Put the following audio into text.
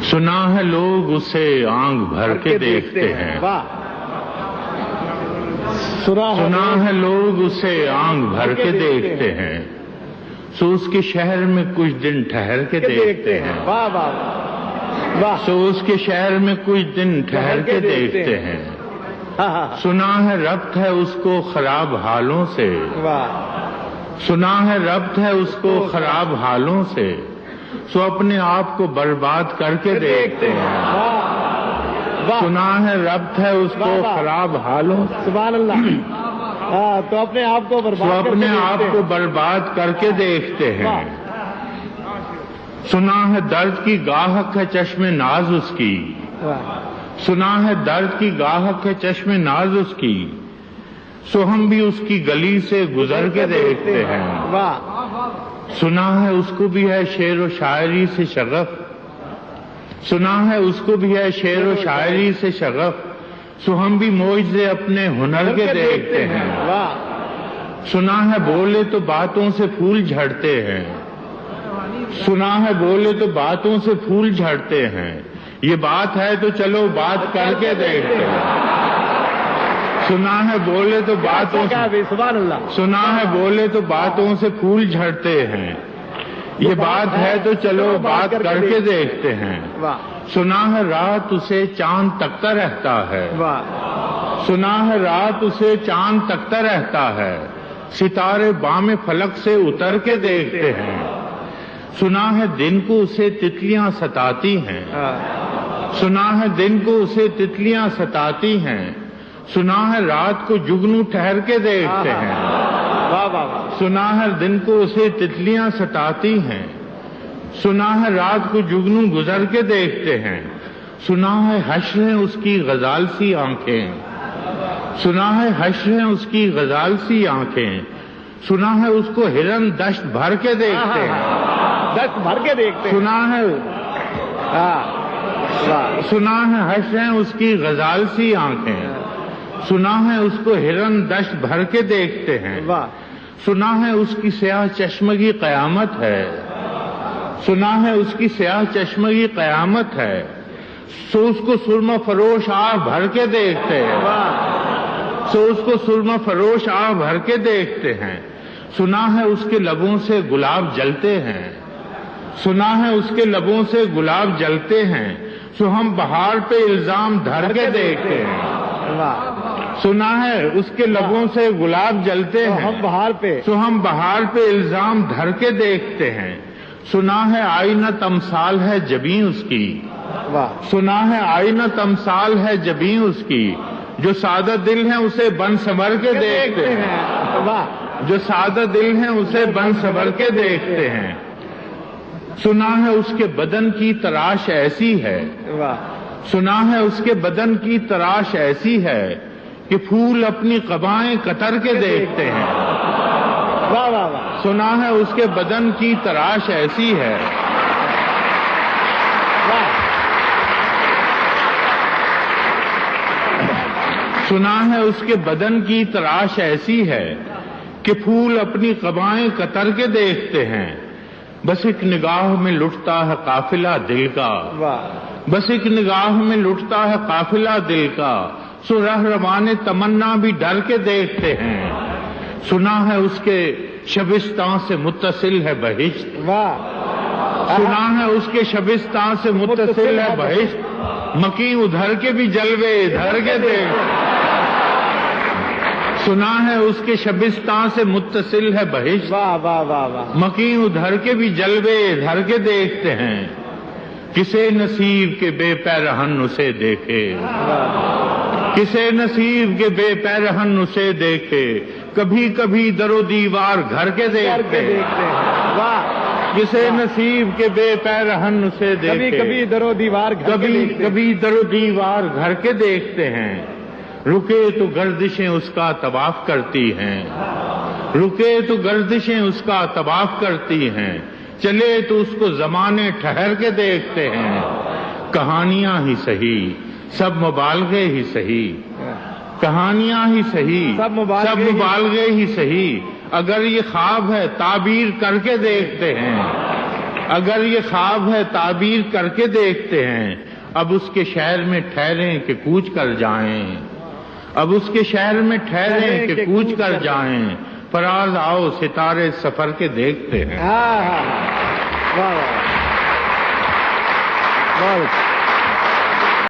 سنا ہے لوگ اسے آنکھ بھر کے دیکھتے ہیں، سنا ہے لوگ اسے آنکھ بھر کے دیکھتے ہیں، سو اس کے شہر میں کچھ دن ٹھہر کے دیکھتے ہیں، سو اس کے شہر میں کچھ دن ٹھہر کے دیکھتے ہیں، سنا ہے ربط ہے اس کو خراب حالوں سے، سنا ہے ربط ہے اس کو خراب حالوں سے، سو اپنے آپ کو برباد کر کے دیکھتے ہیں، سنا ہے ربط ہے اس کو خراب حالوں، سبحان اللہ، تو اپنے آپ کو برباد، سو اپنے آپ کو برباد کر کے دیکھتے ہیں، سنا ہے درد کی گاہک ہے چشم ناز اس کی، سنا ہے درد کی گاہک ہے چشم ناز اس کی، سو ہم بھی اس کی گلی سے گزر کے دیکھتے ہیں، سنا ہے اس کو بھی ہے شعر و شاعری سے شغف، سنا ہے اس کو بھی ہے شعر و شاعری سے شغف، سو ہم بھی معجزے اپنے ہنر کے دیکھتے ہیں، سنا ہے بولے تو باتوں سے پھول جھڑتے ہیں، سنا ہے بولے تو باتوں سے پھول جھڑتے ہیں، یہ بات ہے تو چلو بات کر کے دیکھتے ہیں، سنا ہے بولے تو باتوں سے، سبحان اللہ، سنا ہے بولے تو باتوں سے پھول جھڑتے ہیں، یہ بات ہے تو چلو بات کر کے دیکھتے ہیں، سنا ہے رات اسے چاند تکتا رہتا ہے، سنا ہے رات اسے چاند تکتا رہتا ہے، ستارے بام فلک سے اتر کے دیکھتے ہیں، سنا ہے دن کو اسے تتلیاں ستاتی ہیں، سنا ہے دن کو اسے تتلیاں ستاتی ہیں، سنا ہے رات کو جگنو ٹھہر کے دیکھتے ہیں، سنا ہے دن کو اسے تتلیاں ستاتی ہیں، سنا ہے رات کو جگنو گزر کے دیکھتے ہیں، سنا ہے حشر ہیں اس کی غزال سی آنکھیں، سنا ہے حشر ہیں اس کی غزال سی آنکھیں، سنا ہے اس کو ہرن دشت بھر کے دیکھتے ہیں، دست بھر کے دیکھتے ہیں، سنا ہے سنا ہے حشر ہیں اس کی غزال سی آنکھیں، سنا ہے اس کو ہرن دشت بھر کے دیکھتے ہیں، سنا ہے اس کی سیاہ چشمگی قیامت ہے، سنا ہے اس کی سیاہ چشمگی قیامت ہے، سو اس کو سرمہ فروش آہ بھر کے دیکھتے ہیں، سو اس کو سرمہ فروش آہ بھر کے دیکھتے ہیں، سنا ہے اس کے لبوں سے گلاب جلتے ہیں، سنا ہے اس کے لبوں سے گلاب جلتے ہیں، سو ہم بہار پہ الزام دھر کے دیکھتے ہیں، سنا ہے اس کے لبوں سے گلاب جلتے ہیں، ہم بہار پہ، سو ہم بہار پہ الزام دھر کے دیکھتے ہیں، سنا ہے آئینہ تمثال ہے جبیں اس کی، سنا ہے آئینہ تمثال ہے جبیں اس کی، جو سادہ دل ہیں اسے بن سنور کے دیکھتے ہیں، جو سادہ دل ہیں اسے بن سنور کے دیکھتے ہیں، سنا ہے اس کے بدن کی تراش ایسی ہے، سنا ہے اس کے بدن کی تراش ایسی ہے کہ پھول اپنی قبائیں قطر کے دیکھتے ہیں، سنا ہے اس کے بدن کی تراش ایسی ہے، سنا ہے اس کے بدن کی تراش ایسی ہے کہ پھول اپنی قبائیں قطر کے دیکھتے ہیں، بس ایک نگاہ میں لٹتا ہے قافلہ دل کا، بس ایک نگاہ میں لٹتا ہے قافلہ دل کا، سو رہروان تمنا بھی ڈر کے دیکھتے ہیں، سنا ہے اس کے شبستان سے متصل ہے بہشت، سنا ہے اس کے شبستان سے متصل ہے بہشت، مکی ادھر کے بھی جلوے ادھر کے دیکھتے، سنا ہے اس کے شبستان سے متصل ہے بہشت، مکی ادھر کے بھی جلوے ادھر کے دیکھتے ہیں، کسے نصیب کے بے پیرہن اسے دیکھے، کسے نصیب کے بے پیرہن اسے دیکھے، کبھی کبھی در و دیوار گھر کے دیکھتے ہیں، کسے نصیب کے بے پیرہن اسے دیکھے، کبھی در و دیوار کبھی در و دیوار گھر کے دیکھتے ہیں، رکے تو گردشیں اس کا طواف کرتی ہیں، رکے تو گردشیں اس کا طواف کرتی ہیں، چلے تو اس کو زمانے ٹھہر کے دیکھتے ہیں، کہانیاں ہی سہی سب مبالغے ہی سہی، کہانیاں ہی سہی سب مبالغے ہی سہی، اگر یہ خواب ہے تعبیر کر کے دیکھتے ہیں، اگر یہ خواب ہے تعبیر کر کے دیکھتے ہیں، اب اس کے شہر میں ٹھہریں کہ کوچ کر جائیں، اب اس کے شہر میں ٹھہریں کہ کوچ کر جائیں، فراز آؤ ستارے سفر کے دیکھتے ہیں۔ واہ واہ واہ